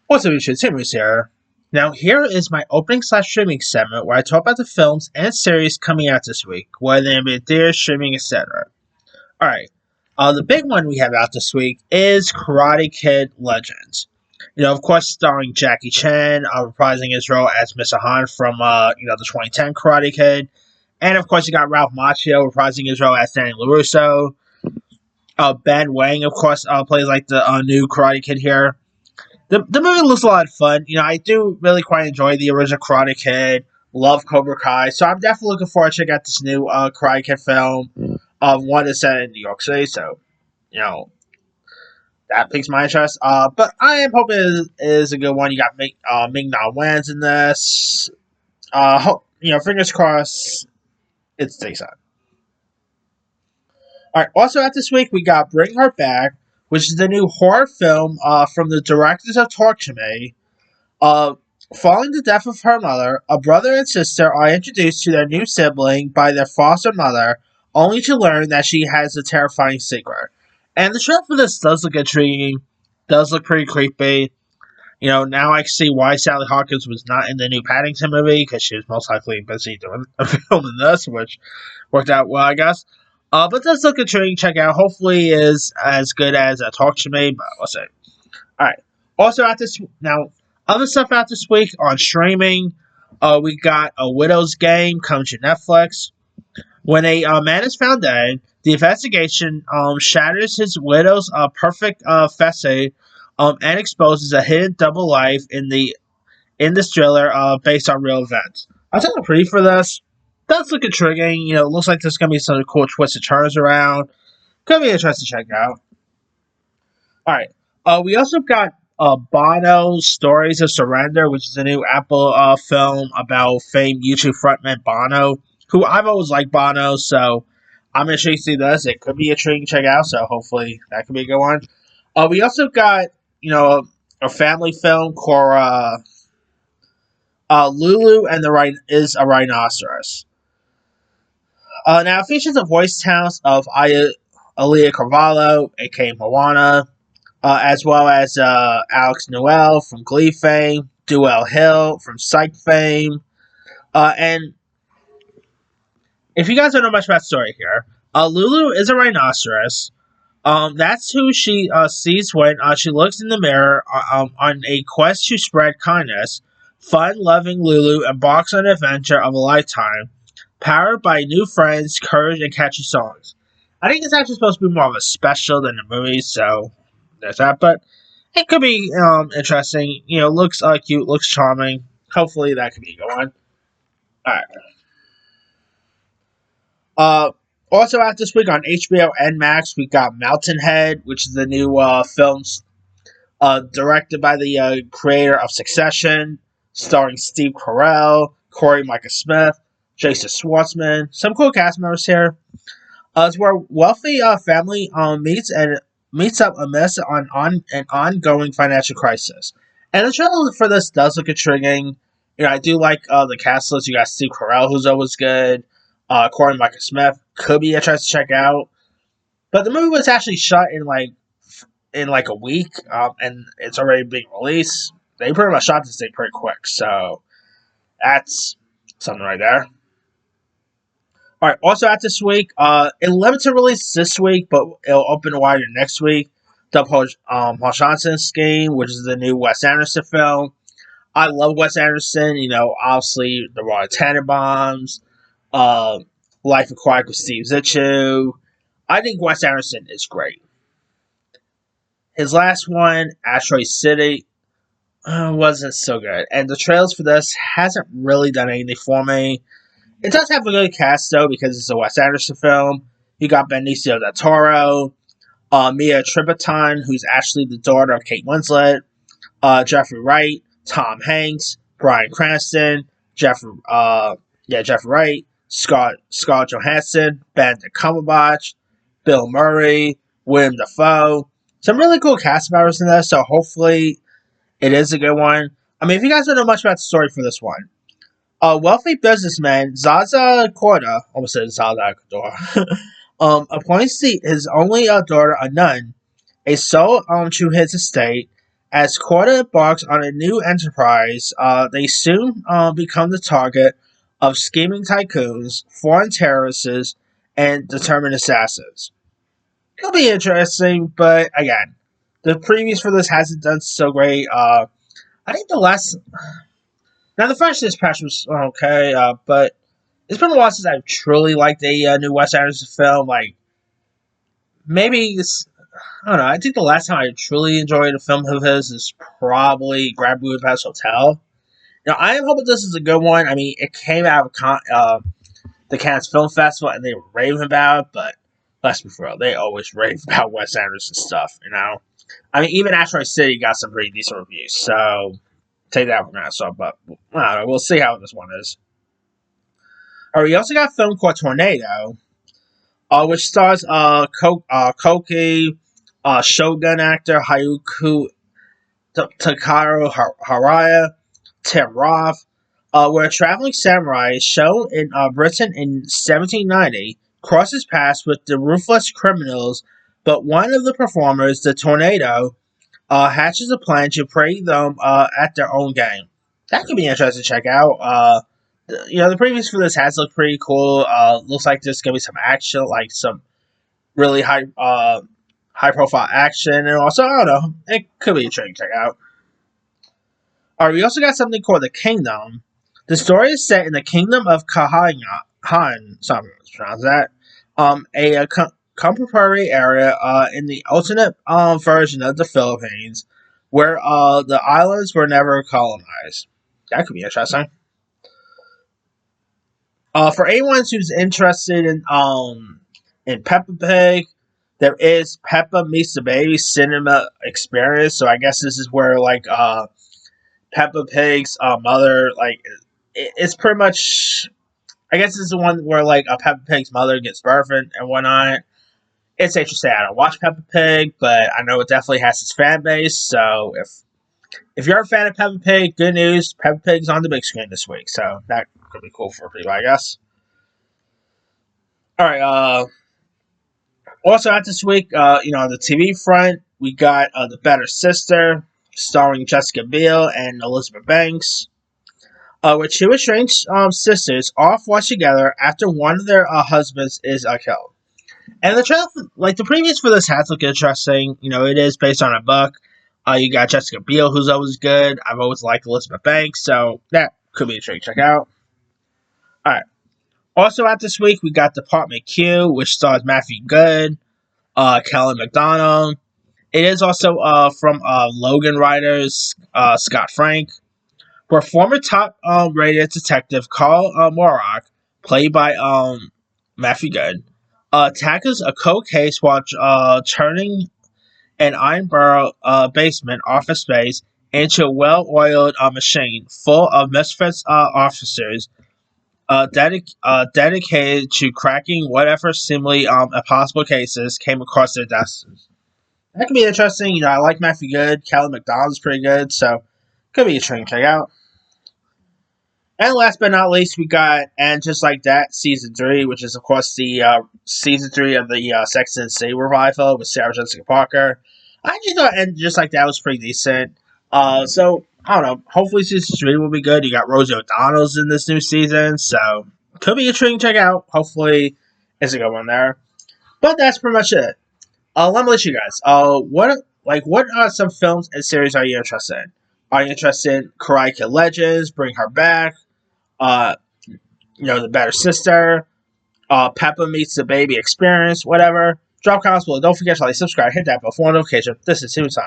What's up, YouTube? Timmy's here. Now, here is my opening slash streaming segment where I talk about the films and series coming out this week, whether they be in theaters, streaming, etc. Alright, the big one we have out this week is Karate Kid Legends. Of course, starring Jackie Chan, reprising his role as Mr. Han from, the 2010 Karate Kid. And, of course, you got Ralph Macchio reprising his role as Danny LaRusso. Ben Wang, of course, plays like the new Karate Kid here. The movie looks a lot of fun. I do really quite enjoy the original Karate Kid. Love Cobra Kai, so I'm definitely looking forward to check out this new Karate Kid film. One is set in New York City, so that piques my interest. But I am hoping it is a good one. You got Ming Na Wen's in this. Fingers crossed, it's decent. All right. Also, out this week we got Bring Her Back, which is the new horror film from the directors of Torture Me. Following the death of her mother, a brother and sister are introduced to their new sibling by their foster mother, only to learn that she has a terrifying secret. And the trailer for this does look intriguing, does look pretty creepy. Now I can see why Sally Hawkins was not in the new Paddington movie, because she was most likely busy doing a film in this, which worked out well, I guess. But this look intriguing. Check out. Hopefully, is as good as Talk to Me, but we'll see. All right. Also, other stuff out this week on streaming. We got A Widow's Game coming to Netflix. When a man is found dead, the investigation shatters his widow's perfect facade and exposes a hidden double life in this thriller based on real events. I was pretty for this. Does look intriguing. It looks like there's going to be some cool twists and turns around. Could be interesting to check out. Alright. We also got Bono Stories of Surrender, which is a new Apple film about famed YouTube frontman Bono, who I've always liked Bono, so I'm intrigued to see this. It could be intriguing to check out, so hopefully that could be a good one. We also got, a family film called Lulu and is a Rhinoceros. Now, it features the voice talents of Aaliyah Carvalho, aka Moana, as well as Alex Noel from Glee fame, Duell Hill from Psych fame, and if you guys don't know much about the story here, Lulu is a rhinoceros. That's who she sees when she looks in the mirror on a quest to spread kindness. Fun-loving Lulu embarks on an adventure of a lifetime, powered by new friends, courage, and catchy songs. I think it's actually supposed to be more of a special than a movie, so there's that. But it could be interesting. Looks cute, looks charming. Hopefully that could be going. Alright. Also out this week on HBO and Max, we got Mountain Head, which is the new film directed by the creator of Succession, starring Steve Carell, Corey Michael Smith, Jason Schwartzman, some cool cast members here. It's where wealthy family meets up amidst an ongoing financial crisis. And the trailer for this does look intriguing. I do like the cast list. You got Steve Carell, who's always good. Corey Michael Smith could be interesting to check out. But the movie was actually shot in a week, and it's already being released. They pretty much shot this thing pretty quick, so that's something right there. Alright, also out this week, it limited release this week, but it'll open wider next week. The Paul Johnson Scheme, which is the new Wes Anderson film. I love Wes Anderson, obviously the Royal Tenenbaums, Life Aquatic with Steve Zissou. I think Wes Anderson is great. His last one, Asteroid City, wasn't so good. And the trailers for this hasn't really done anything for me. It does have a good cast, though, because it's a Wes Anderson film. You got Benicio del Toro, Mia Tributon, who's actually the daughter of Kate Winslet, Jeffrey Wright, Tom Hanks, Bryan Cranston, Jeffrey Wright, Scarlett Johansson, Benedict Cumberbatch, Bill Murray, William Dafoe. Some really cool cast members in this, so hopefully it is a good one. If you guys don't know much about the story for this one, a wealthy businessman, Zaza Korda, almost said Zaza Kodor, appoints his only daughter, a nun, a soul to his estate, As Corda embarks on a new enterprise, they soon become the target of scheming tycoons, foreign terrorists, and determined assassins. It'll be interesting, but again, the previews for this hasn't done so great. I think the last. Now, the first dispatch was okay, but it's been a while since I've truly liked a new Wes Anderson film. Like, maybe it's. I don't know. I think the last time I truly enjoyed a film of his is probably Grand Budapest Hotel. Now, I am hoping this is a good one. I mean, it came out of the Cannes Film Festival, and they were raving about it, but let's be real, they always rave about Wes Anderson stuff, you know? I mean, even Asteroid City got some pretty decent reviews, so take that from that. So, but I don't know, we'll see how this one is. Alright, we also got a film called Tornado, which stars Koki, Shogun actor Hayuko Takaro Haraya, Tim Roth, where a traveling samurai shown in Britain in 1790 crosses paths with the ruthless criminals, but one of the performers, the Tornado, hatches a plan to prey them at their own game. That could be interesting to check out. The previews for this has looked pretty cool. Looks like there's gonna be some action, like some really high profile action, and also I don't know, it could be interesting to check out. Alright, we also got something called The Kingdom. The story is set in the Kingdom of Kahan, something pronounce that, a contemporary area in the alternate version of the Philippines, where the islands were never colonized. That could be interesting. For anyone who's interested in Peppa Pig, there is Peppa Meets the Baby cinema experience. So I guess this is where like Peppa Pig's mother, like it's pretty much. I guess this is the one where like Peppa Pig's mother gets birthed and whatnot. It's interesting. I don't watch Peppa Pig, but I know it definitely has its fan base. So if you're a fan of Peppa Pig, good news. Peppa Pig's on the big screen this week, so that could be cool for people, I guess. All right. Also, out this week, on the TV front, we got The Better Sister, starring Jessica Biel and Elizabeth Banks, where two estranged sisters all watch together after one of their husbands is killed. And the trailer, like the previews for this, has look interesting. It is based on a book. You got Jessica Biel, who's always good. I've always liked Elizabeth Banks, so that could be a trick to check out. All right. Also out this week, we got Department Q, which stars Matthew Goode, Kelly MacDonald. It is also from Logan writers Scott Frank, where former top-rated detective Carl Morrock, played by Matthew Goode, tackles a cold case while turning an Ironborough basement office space into a well-oiled machine full of misfits officers dedicated to cracking whatever seemingly impossible cases came across their desks. That could be interesting. I like Matthew Goode. Kelly MacDonald's pretty good, so could be interesting to check out. And last but not least, we got And Just Like That, Season 3, which is, of course, the Season 3 of the Sex and the City revival with Sarah Jessica Parker. I just thought And Just Like That was pretty decent. So, I don't know. Hopefully Season 3 will be good. You got Rosie O'Donnell's in this new season, so could be interesting to check out. Hopefully it's a good one there. But that's pretty much it. Let me let you guys. What are some films and series are you interested in? Are you interested in Karate Kid Legends? Bring Her Back. The Better Sister, Peppa Meets the Baby Experience, whatever. Drop comments below. Don't forget to like, subscribe, hit that bell for notification. This is Team Time.